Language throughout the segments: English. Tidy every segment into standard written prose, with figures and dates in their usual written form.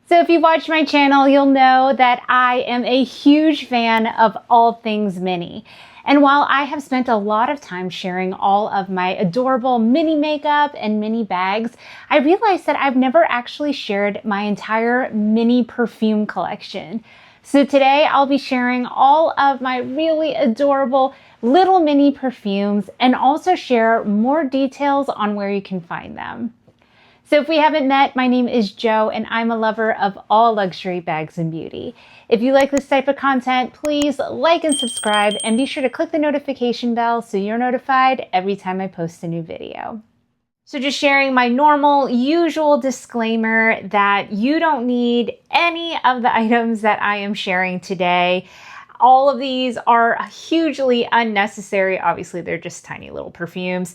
So if you watch my channel, you'll know that I am a huge fan of all things mini. And while I have spent a lot of time sharing all of my adorable mini makeup and mini bags, I realized that I've never actually shared my entire mini perfume collection. So today I'll be sharing all of my really adorable little mini perfumes and also share more details on where you can find them. So if we haven't met, my name is Jo and I'm a lover of all luxury bags and beauty. If you like this type of content, please like and subscribe and be sure to click the notification bell so you're notified every time I post a new video. So just sharing my normal, usual disclaimer that you don't need any of the items that I am sharing today. All of these are hugely unnecessary. Obviously, they're just tiny little perfumes.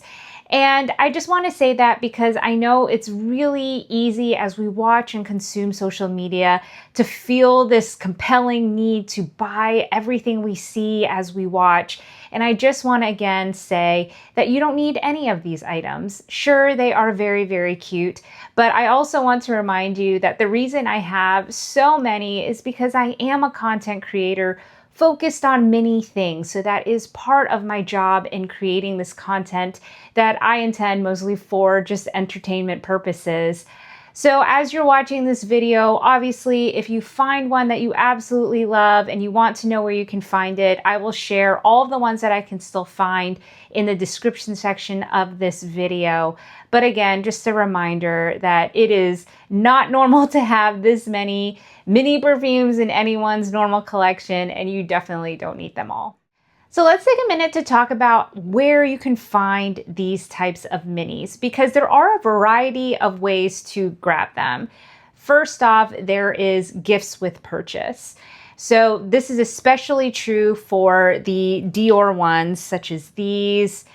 And I just want to say that because I know it's really easy as we watch and consume social media to feel this compelling need to buy everything we see as we watch. And I just want to again say that you don't need any of these items. Sure, they are very, very cute, but I also want to remind you that the reason I have so many is because I am a content creator focused on many things. So that is part of my job in creating this content that I intend mostly for just entertainment purposes. So as you're watching this video, obviously, if you find one that you absolutely love and you want to know where you can find it, I will share all of the ones that I can still find in the description section of this video. But again, just a reminder that it is not normal to have this many mini perfumes in anyone's normal collection, and you definitely don't need them all. So let's take a minute to talk about where you can find these types of minis, because there are a variety of ways to grab them. First off, there is gifts with purchase. So this is especially true for the Dior ones, such as these.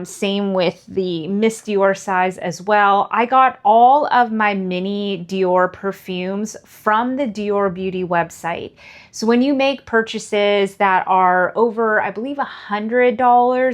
Same with the Miss Dior size as well. I got all of my mini Dior perfumes from the Dior Beauty website. So when you make purchases that are over, I believe, $100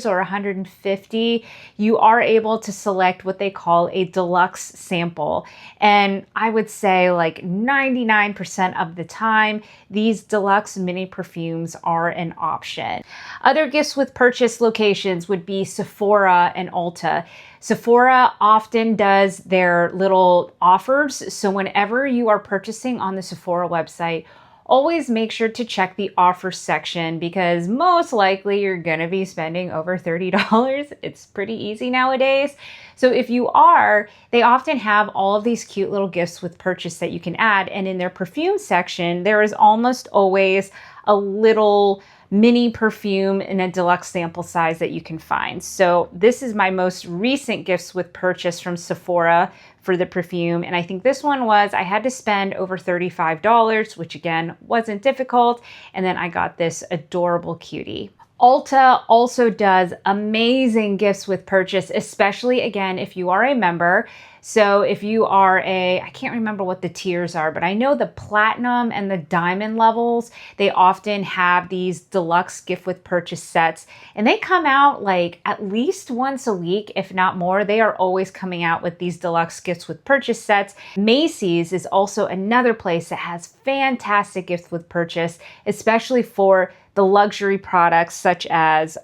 or $150, you are able to select what they call a deluxe sample. And I would say like 99% of the time, these deluxe mini perfumes are an option. Other gifts with purchase locations would be Sephora and Ulta. Sephora often does their little offers. So whenever you are purchasing on the Sephora website, always make sure to check the offer section because most likely you're going to be spending over $30. It's pretty easy nowadays. So if you are, they often have all of these cute little gifts with purchase that you can add. And in their perfume section, there is almost always a little mini perfume in a deluxe sample size that you can find. So this is my most recent gifts with purchase from Sephora for the perfume. And I think this one was, I had to spend over $35, which again, wasn't difficult. And then I got this adorable cutie. Ulta also does amazing gifts with purchase, especially again, if you are a member. So if you are I can't remember what the tiers are, but I know the platinum and the diamond levels, they often have these deluxe gift with purchase sets and they come out like at least once a week, if not more. They are always coming out with these deluxe gifts with purchase sets. Macy's is also another place that has fantastic gifts with purchase, especially for the luxury products such as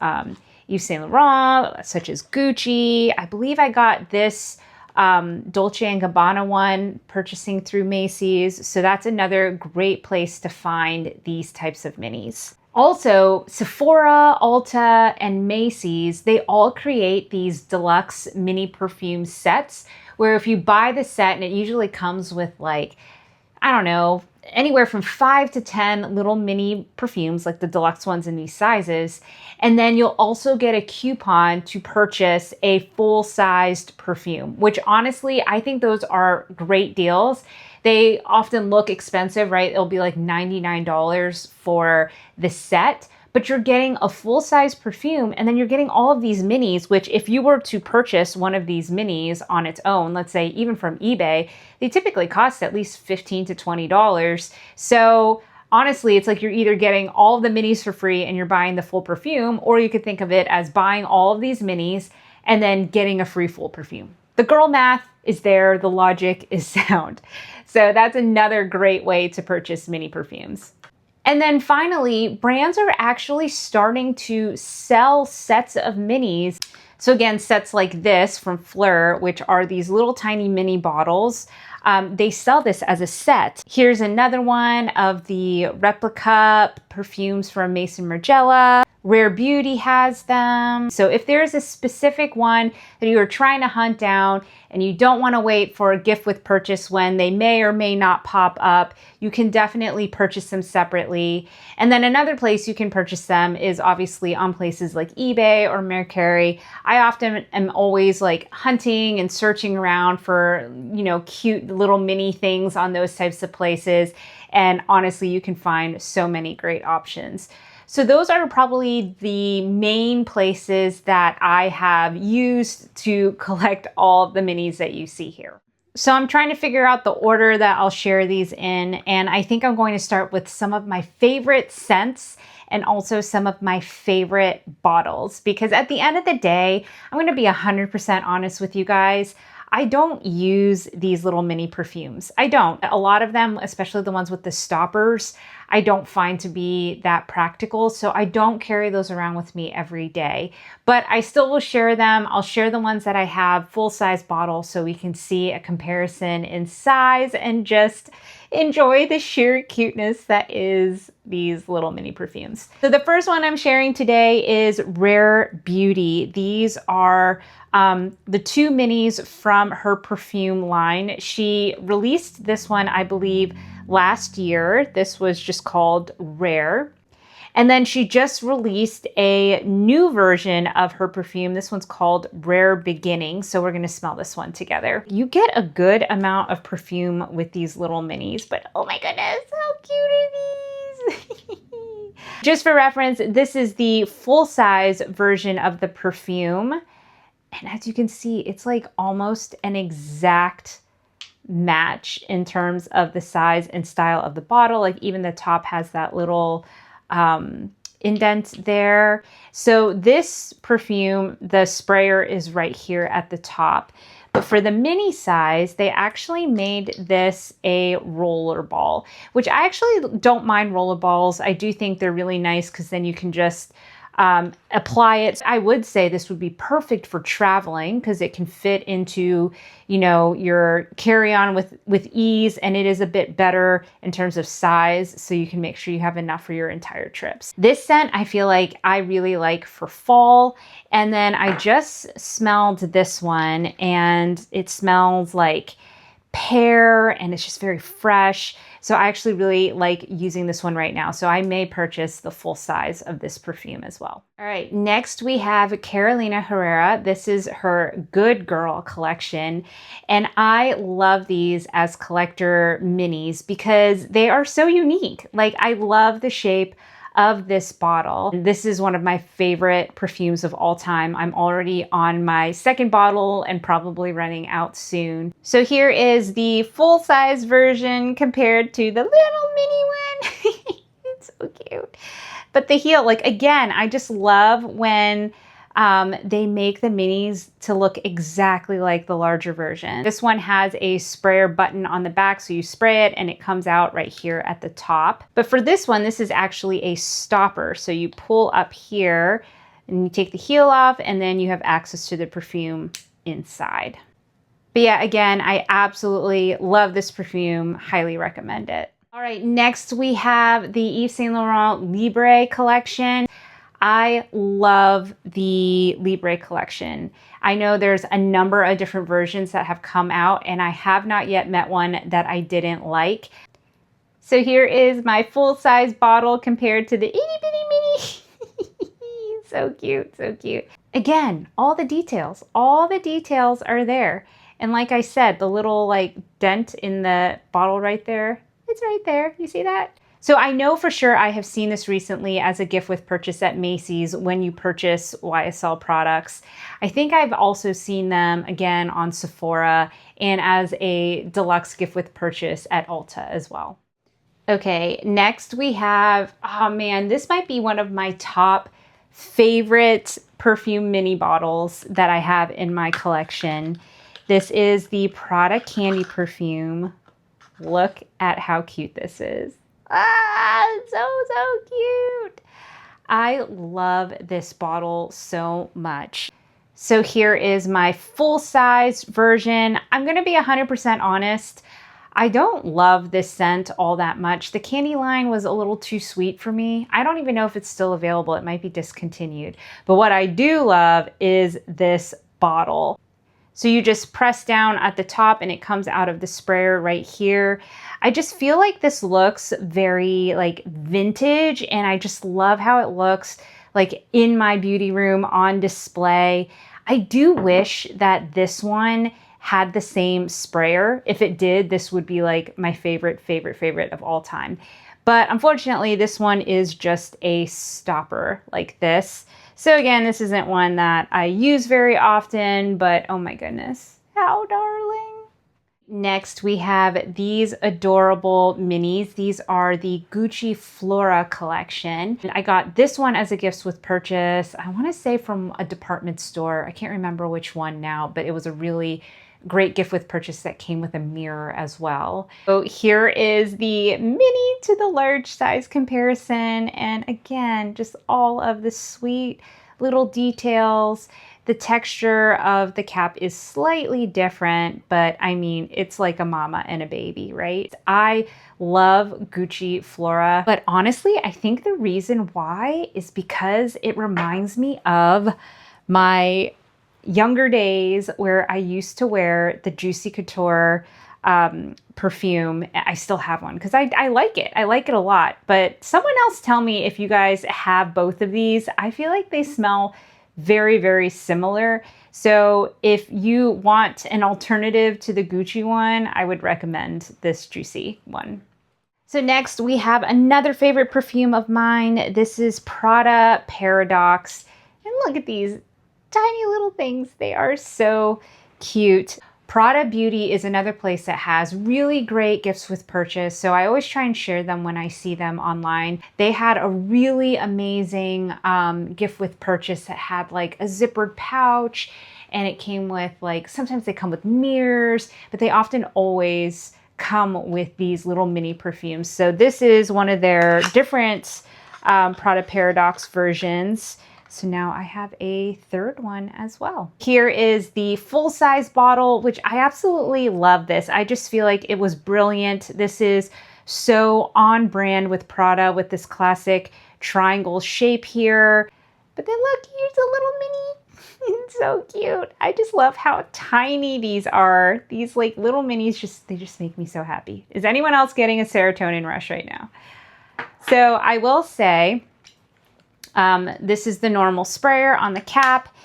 Yves Saint Laurent, such as Gucci. I believe I got this Dolce & Gabbana one purchasing through Macy's. So that's another great place to find these types of minis. Also, Sephora, Ulta, and Macy's, they all create these deluxe mini perfume sets where if you buy the set, and it usually comes with like, I don't know, anywhere from 5 to 10 little mini perfumes, like the deluxe ones in these sizes. And then you'll also get a coupon to purchase a full-sized perfume, which honestly, I think those are great deals. They often look expensive, right? It'll be like $99 for the set, but you're getting a full-size perfume and then you're getting all of these minis, which if you were to purchase one of these minis on its own, let's say even from eBay, they typically cost at least $15 to $20. So honestly, it's like you're either getting all of the minis for free and you're buying the full perfume, or you could think of it as buying all of these minis and then getting a free full perfume. The girl math is there, the logic is sound. So that's another great way to purchase mini perfumes. And then finally, brands are actually starting to sell sets of minis. So again, sets like this from Fleur, which are these little tiny mini bottles. They sell this as a set. Here's another one of the replica perfumes from Maison Margiela. Rare Beauty has them. So if there's a specific one that you are trying to hunt down and you don't want to wait for a gift with purchase when they may or may not pop up, you can definitely purchase them separately. And then another place you can purchase them is obviously on places like eBay or Mercari. I often am always like hunting and searching around for, you know, cute little mini things on those types of places. And honestly, you can find so many great options. So those are probably the main places that I have used to collect all of the minis that you see here. So I'm trying to figure out the order that I'll share these in, and I think I'm going to start with some of my favorite scents and also some of my favorite bottles, because at the end of the day, I'm going to be 100% honest with you guys. I don't use these little mini perfumes. I don't. A lot of them, especially the ones with the stoppers, I don't find to be that practical. So I don't carry those around with me every day, but I still will share them. I'll share the ones that I have full size bottles so we can see a comparison in size and just enjoy the sheer cuteness that is these little mini perfumes. So the first one I'm sharing today is Rare Beauty. These are the two minis from her perfume line. She released this one, I believe, last year. This was just called Rare. And then she just released a new version of her perfume. This one's called Rare Beginning. So we're going to smell this one together. You get a good amount of perfume with these little minis, but oh my goodness, how cute are these? Just for reference, this is the full-size version of the perfume. And as you can see, it's like almost an exact match in terms of the size and style of the bottle. Like even the top has that little indent there. So this perfume, the sprayer is right here at the top. But for the mini size, they actually made this a roller ball, which I actually don't mind roller balls. I do think they're really nice because then you can just apply it. I would say this would be perfect for traveling because it can fit into, you know, your carry-on with ease, and it is a bit better in terms of size, so you can make sure you have enough for your entire trips. This scent I feel like I really like for fall, and then I just smelled this one and it smells like pear and it's just very fresh. So I actually really like using this one right now. So I may purchase the full size of this perfume as well. All right, next we have Carolina Herrera. This is her Good Girl collection. And I love these as collector minis because they are so unique. Like I love the shape of this bottle. This is one of my favorite perfumes of all time. I'm already on my second bottle and probably running out soon. So here is the full-size version compared to the little mini one. It's so cute. But the heel, like again, I just love when they make the minis to look exactly like the larger version. This one has a sprayer button on the back, so you spray it and it comes out right here at the top. But for this one, this is actually a stopper. So you pull up here and you take the heel off and then you have access to the perfume inside. But yeah, again, I absolutely love this perfume, highly recommend it. All right, next we have the Yves Saint Laurent Libre collection. I love the Libre collection. I know there's a number of different versions that have come out and I have not yet met one that I didn't like. So here is my full-size bottle compared to the itty bitty mini. So cute, so cute. Again, all the details are there. And like I said, the little like dent in the bottle right there, it's right there. You see that? So I know for sure I have seen this recently as a gift with purchase at Macy's when you purchase YSL products. I think I've also seen them again on Sephora and as a deluxe gift with purchase at Ulta as well. Okay, next we have, oh man, this might be one of my top favorite perfume mini bottles that I have in my collection. This is the Prada Candy Perfume. Look at how cute this is. Ah, so cute. I love this bottle so much. So here is my full-size version. I'm gonna be 100% honest. I don't love this scent all that much. The candy line was a little too sweet for me. I don't even know if it's still available. It might be discontinued. But what I do love is this bottle. So you just press down at the top and it comes out of the sprayer right here. I just feel like this looks very like vintage, and I just love how it looks like in my beauty room on display. I do wish that this one had the same sprayer. If it did, this would be like my favorite of all time. But unfortunately, this one is just a stopper like this. So again, this isn't one that I use very often, but oh my goodness, how darling. Next, we have these adorable minis. These are the Gucci Flora collection. I got this one as a gift with purchase. I want to say from a department store. I can't remember which one now, but it was a really great gift with purchase that came with a mirror as well. So here is the mini to the large size comparison. And again, just all of the sweet little details. The texture of the cap is slightly different, but I mean, it's like a mama and a baby, right? I love Gucci Flora, but honestly, I think the reason why is because it reminds me of my younger days where I used to wear the Juicy Couture perfume. I still have one because I like it. I like it a lot, but someone else tell me if you guys have both of these. I feel like they smell very similar. So if you want an alternative to the Gucci one, I would recommend this Juicy one. So next we have another favorite perfume of mine. This is Prada Paradox. And look at these tiny little things. They are so cute. Prada Beauty is another place that has really great gifts with purchase. So I always try and share them when I see them online. They had a really amazing gift with purchase that had like a zippered pouch, and it came with like, sometimes they come with mirrors, but they often always come with these little mini perfumes. So this is one of their different Prada Paradox versions. So now I have a third one as well. Here is the full-size bottle, which I absolutely love this. I just feel like it was brilliant. This is so on brand with Prada with this classic triangle shape here. But then look, here's a little mini. It's so cute. I just love how tiny these are. These like little minis, they just make me so happy. Is anyone else getting a serotonin rush right now? So I will say, this is the normal sprayer on the cap.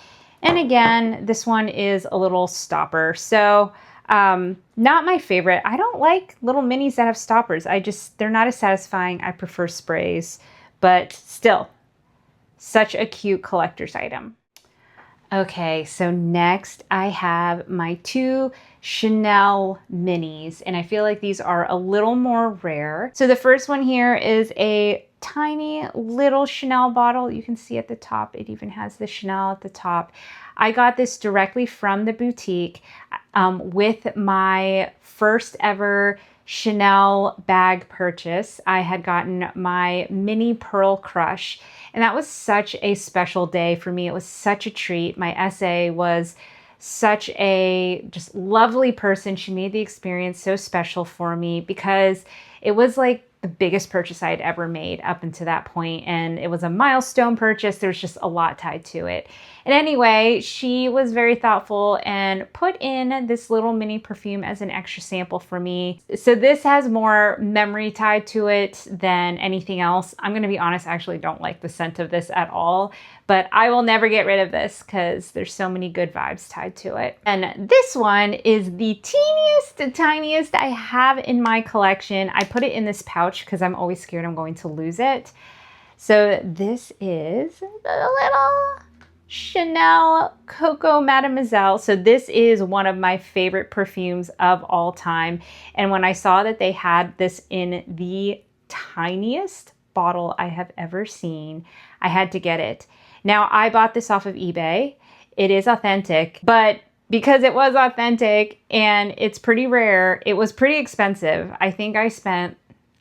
And again, this one is a little stopper. So not my favorite. I don't like little minis that have stoppers. They're not as satisfying. I prefer sprays, but still such a cute collector's item. Okay, so next I have my two Chanel minis, and I feel like these are a little more rare. So the first one here is a tiny little Chanel bottle. You can see at the top, it even has the Chanel at the top. I got this directly from the boutique with my first ever Chanel bag purchase. I had gotten my mini pearl crush, and that was such a special day for me. It was such a treat. My SA was such a just lovely person. She made the experience so special for me because it was like the biggest purchase I had ever made up until that point, and it was a milestone purchase. There's just a lot tied to it. And anyway, she was very thoughtful and put in this little mini perfume as an extra sample for me. So this has more memory tied to it than anything else. I'm gonna be honest, I actually don't like the scent of this at all, but I will never get rid of this because there's so many good vibes tied to it. And this one is the teeniest, tiniest I have in my collection. I put it in this pouch because I'm always scared I'm going to lose it. So this is the little Chanel Coco Mademoiselle. So this is one of my favorite perfumes of all time. And when I saw that they had this in the tiniest bottle I have ever seen, I had to get it. Now, I bought this off of eBay. It is authentic, but because it was authentic and it's pretty rare. It was pretty expensive. I think I spent,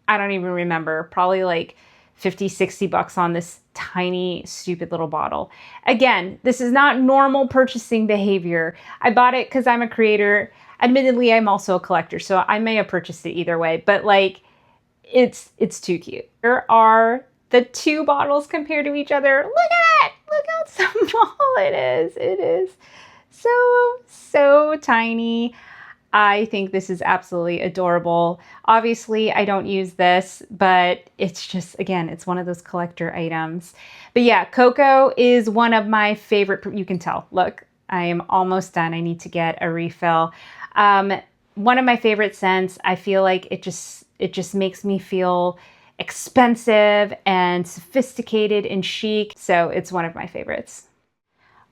I don't even remember, probably like 50, 60 bucks on this tiny, stupid little bottle. Again, this is not normal purchasing behavior. I bought it because I'm a creator. Admittedly, I'm also a collector, so I may have purchased it either way, but like, it's too cute. Here are the two bottles compared to each other. Look at it! Look how small it is. It is so tiny. I think this is absolutely adorable. Obviously, I don't use this, but it's just, again, it's one of those collector items. But yeah, cocoa is one of my favorite, you can tell. Look, I am almost done. I need to get a refill. One of my favorite scents. I feel like it just makes me feel expensive and sophisticated and chic. So it's one of my favorites.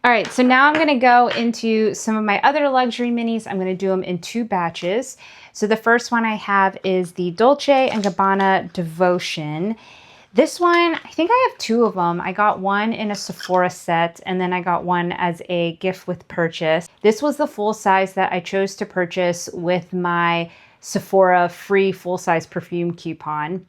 All right, so now I'm gonna go into some of my other luxury minis. I'm gonna do them in two batches. So the first one I have is the Dolce & Gabbana Devotion. This one, I think I have two of them. I got one in a Sephora set, and then I got one as a gift with purchase. This was the full size that I chose to purchase with my Sephora free full-size perfume coupon.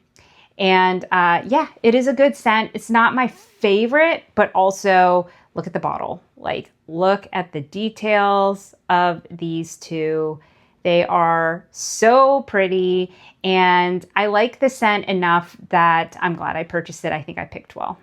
And yeah, it is a good scent. It's not my favorite, but also look at the bottle. Like, look at the details of these two. They are so pretty, and I like the scent enough that I'm glad I purchased it. I think I picked well.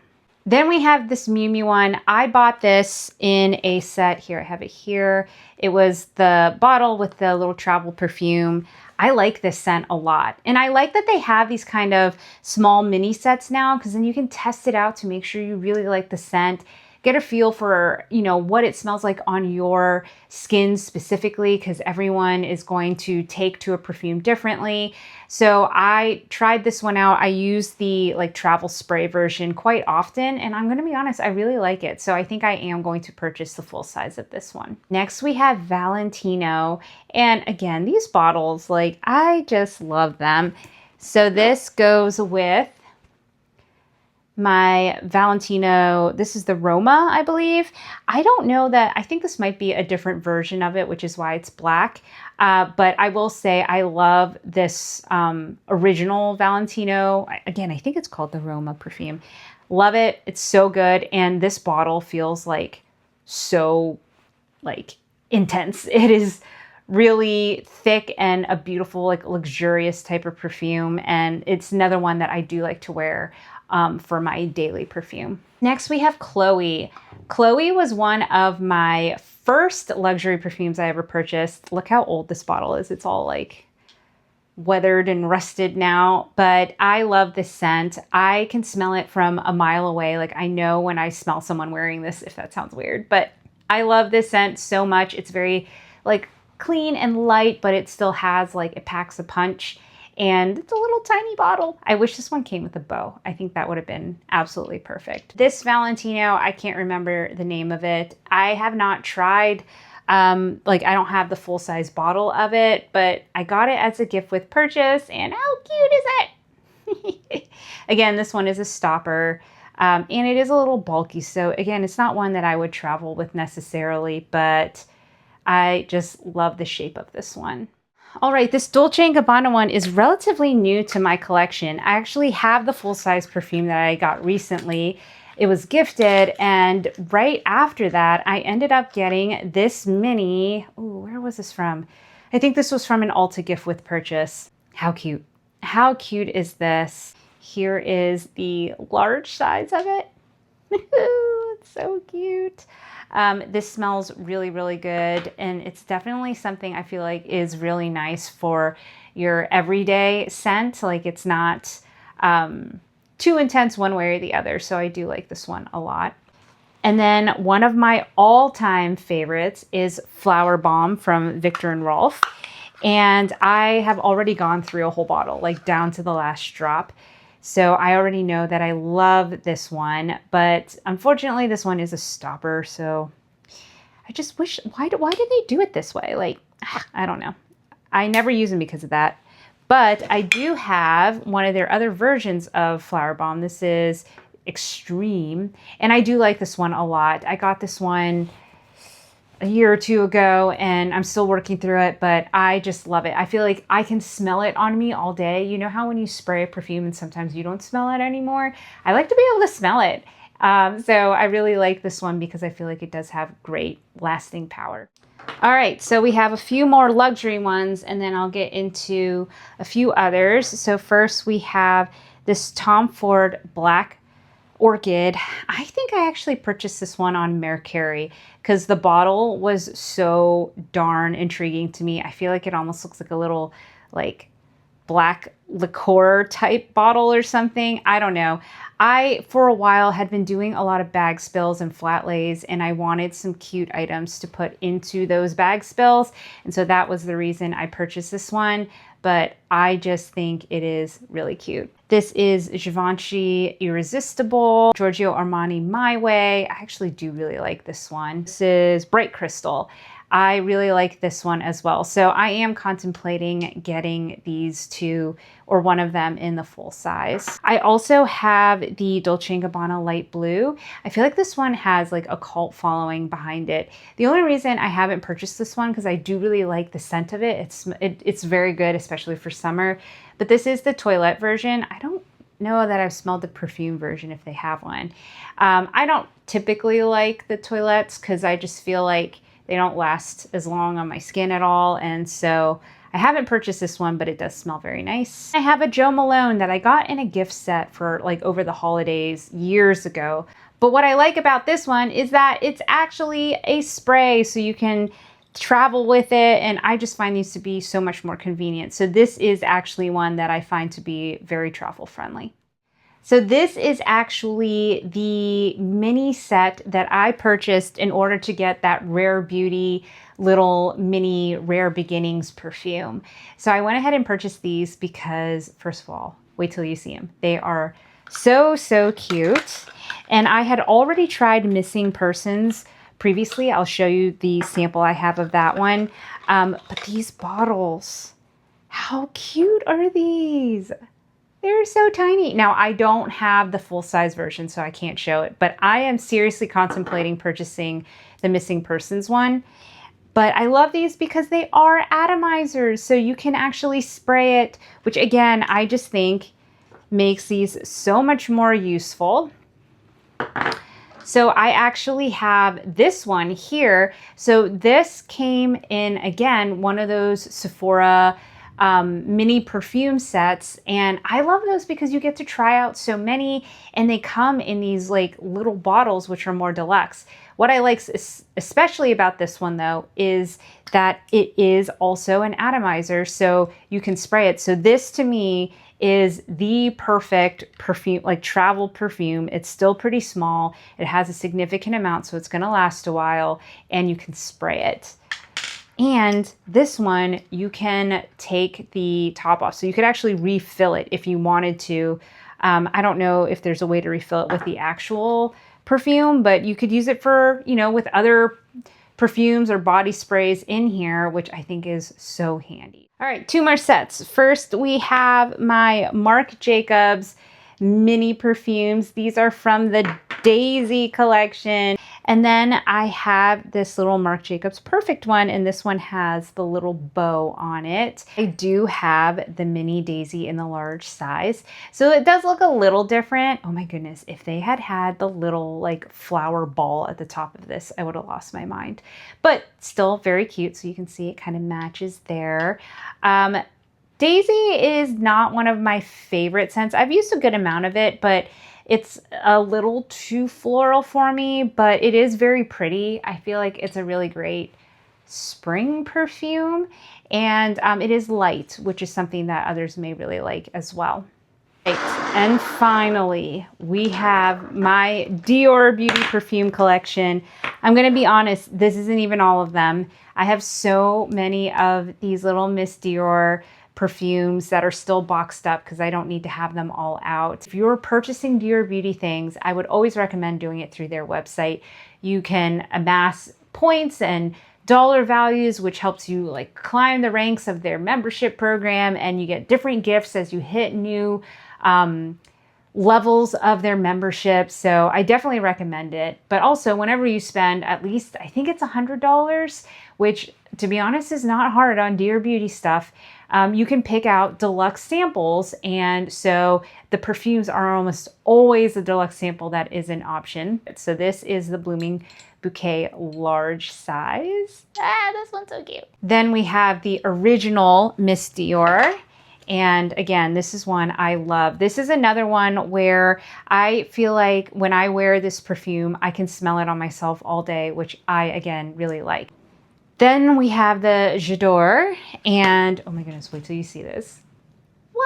Then we have this Miu Miu one. I bought this in a set. Here, I have it here. It was the bottle with the little travel perfume. I like this scent a lot. And I like that they have these kind of small mini sets now, because then you can test it out to make sure you really like the scent. Get a feel for, you know, what it smells like on your skin specifically, because everyone is going to take to a perfume differently. So I tried this one out. I use the like travel spray version quite often, and I'm going to be honest, I really like it. So I think I am going to purchase the full size of this one. Next, we have Valentino. And again, these bottles, like, I just love them. So this goes with my Valentino. This is the Roma, I believe. I don't know that, I think this might be a different version of it, which is why it's black. But I will say I love this original Valentino. Again, I think it's called the Roma perfume. Love it. It's so good. And this bottle feels like so like intense. It is really thick and a beautiful, like luxurious type of perfume. And it's another one that I do like to wear for my daily perfume. Next, we have Chloe. Chloe was one of my first luxury perfumes I ever purchased. Look how old this bottle is. It's all like weathered and rusted now, but I love this scent. I can smell it from a mile away. Like, I know when I smell someone wearing this, if that sounds weird, but I love this scent so much. It's very like clean and light, but it still has like, it packs a punch. And it's a little tiny bottle. I wish this one came with a bow. I think that would have been absolutely perfect. This Valentino, I can't remember the name of it. I have not tried, like, I don't have the full size bottle of it, but I got it as a gift with purchase, and how cute is it? Again, this one is a stopper, and it is a little bulky. So again, it's not one that I would travel with necessarily, but I just love the shape of this one. All right, this Dolce & Gabbana one is relatively new to my collection. I actually have the full-size perfume that I got recently. It was gifted, and right after that, I ended up getting this mini. Ooh, where was this from? I think this was from an Ulta gift with purchase. How cute. How cute is this? Here is the large size of it. It's so cute. This smells really, really good, and it's definitely something I feel like is really nice for your everyday scent. Like, it's not too intense one way or the other, so I do like this one a lot. And then one of my all-time favorites is Flower Bomb from Viktor and Rolf, and I have already gone through a whole bottle, like down to the last drop. So I already know that I love this one, but unfortunately this one is a stopper. So I just wish, why did they do it this way? Like, I don't know. I never use them because of that. But I do have one of their other versions of Flower Bomb. This is Extreme. And I do like this one a lot. I got this one a year or two ago, and I'm still working through it, but I just love it. I feel like I can smell it on me all day. You know how when you spray a perfume and sometimes you don't smell it anymore? I like to be able to smell it. So I really like this one because I feel like it does have great lasting power. All right, so we have a few more luxury ones, and then I'll get into a few others. So first we have this Tom Ford Black Orchid. I think I actually purchased this one on Mercari because the bottle was so darn intriguing to me. I feel like it almost looks like a little like black liqueur type bottle or something. I don't know. I, for a while, had been doing a lot of bag spills and flat lays, and I wanted some cute items to put into those bag spills. And so that was the reason I purchased this one. But I just think it is really cute. This is Givenchy Irresistible, Giorgio Armani My Way. I actually do really like this one. This is Bright Crystal. I really like this one as well. So I am contemplating getting these two or one of them in the full size. I also have the Dolce & Gabbana Light Blue. I feel like this one has like a cult following behind it. The only reason I haven't purchased this one because I do really like the scent of it. It's very good, especially for summer. But this is the toilette version. I don't know that I've smelled the perfume version if they have one. I don't typically like the toilettes because I just feel like they don't last as long on my skin at all. And so I haven't purchased this one, but it does smell very nice. I have a Jo Malone that I got in a gift set for like over the holidays years ago. But what I like about this one is that it's actually a spray, so you can travel with it. And I just find these to be so much more convenient. So this is actually one that I find to be very travel friendly. So this is actually the mini set that I purchased in order to get that Rare Beauty little mini Rare Beginnings perfume. So I went ahead and purchased these because, first of all, wait till you see them. They are so, so cute. And I had already tried Missing Persons previously. I'll show you the sample I have of that one. But these bottles, how cute are these? They're so tiny. Now, I don't have the full-size version, so I can't show it, but I am seriously contemplating purchasing the Missing Persons one. But I love these because they are atomizers, so you can actually spray it, which again, I just think makes these so much more useful. So I actually have this one here. So this came in, again, one of those Sephora mini perfume sets, and I love those because you get to try out so many, and they come in these like little bottles which are more deluxe. What I like especially about this one though is that it is also an atomizer, so you can spray it. So this to me is the perfect perfume, like travel perfume. It's still pretty small, it has a significant amount, so it's going to last a while, and you can spray it. And this one, you can take the top off. So you could actually refill it if you wanted to. I don't know if there's a way to refill it with the actual perfume, but you could use it for, you know, with other perfumes or body sprays in here, which I think is so handy. All right, two more sets. First, we have my Marc Jacobs mini perfumes. These are from the Daisy collection. And then I have this little Marc Jacobs Perfect one, and this one has the little bow on it. I do have the mini Daisy in the large size, so it does look a little different. Oh my goodness, if they had had the little like flower ball at the top of this, I would have lost my mind. But still very cute, so you can see it kind of matches there. Daisy is not one of my favorite scents. I've used a good amount of it, but it's a little too floral for me, but it is very pretty. I feel like it's a really great spring perfume, and it is light, which is something that others may really like as well. Right. And finally, we have my Dior Beauty Perfume collection. I'm going to be honest, this isn't even all of them. I have so many of these little Miss Dior perfumes that are still boxed up because I don't need to have them all out. If you're purchasing Dior Beauty things, I would always recommend doing it through their website. You can amass points and dollar values, which helps you like climb the ranks of their membership program, and you get different gifts as you hit new levels of their membership. So I definitely recommend it. But also whenever you spend at least, I think it's $100, which to be honest is not hard on Dear Beauty stuff. You can pick out deluxe samples. And so the perfumes are almost always a deluxe sample that is an option. So this is the Blooming Bouquet large size. Ah, this one's so cute. Then we have the original Miss Dior. And again, this is one I love. This is another one where I feel like when I wear this perfume, I can smell it on myself all day, which I, again, really like. Then we have the J'adore, and oh my goodness, wait till you see this. Voila!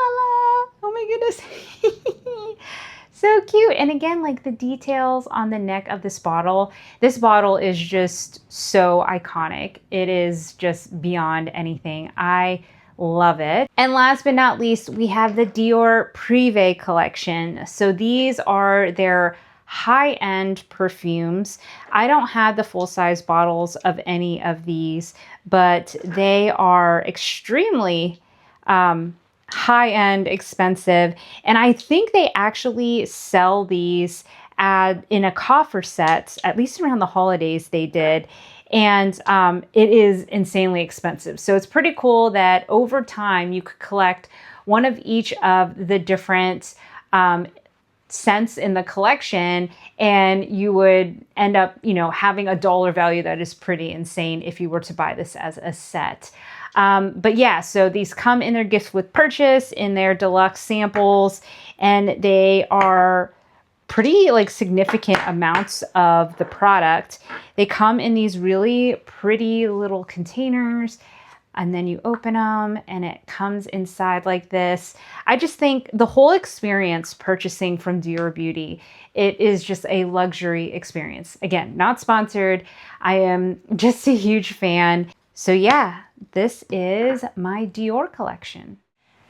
Oh my goodness. So cute. And again, like the details on the neck of this bottle is just so iconic. It is just beyond anything. I love it. And last but not least, we have the Dior Privé collection. So these are their high-end perfumes. I don't have the full-size bottles of any of these, but they are extremely high-end, expensive. And I think they actually sell these in a coffer set, at least around the holidays they did. And it is insanely expensive. So it's pretty cool that over time you could collect one of each of the different scents in the collection, and you would end up, you know, having a dollar value that is pretty insane if you were to buy this as a set. But yeah, so these come in their gifts with purchase in their deluxe samples, and they are pretty like significant amounts of the product. They come in these really pretty little containers, and then you open them and it comes inside like this. I just think the whole experience purchasing from Dior Beauty, it is just a luxury experience. Again, not sponsored. I am just a huge fan. So yeah, this is my Dior collection.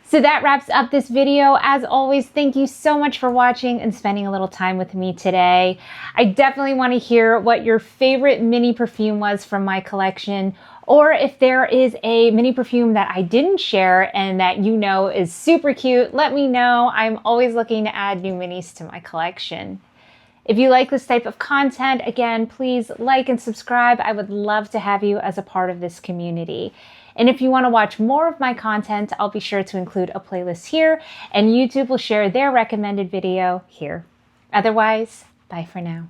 So that wraps up this video. As always, thank you so much for watching and spending a little time with me today. I definitely want to hear what your favorite mini perfume was from my collection, or if there is a mini perfume that I didn't share and that you know is super cute, let me know. I'm always looking to add new minis to my collection. If you like this type of content, again, please like and subscribe. I would love to have you as a part of this community. And if you want to watch more of my content, I'll be sure to include a playlist here, and YouTube will share their recommended video here. Otherwise, bye for now.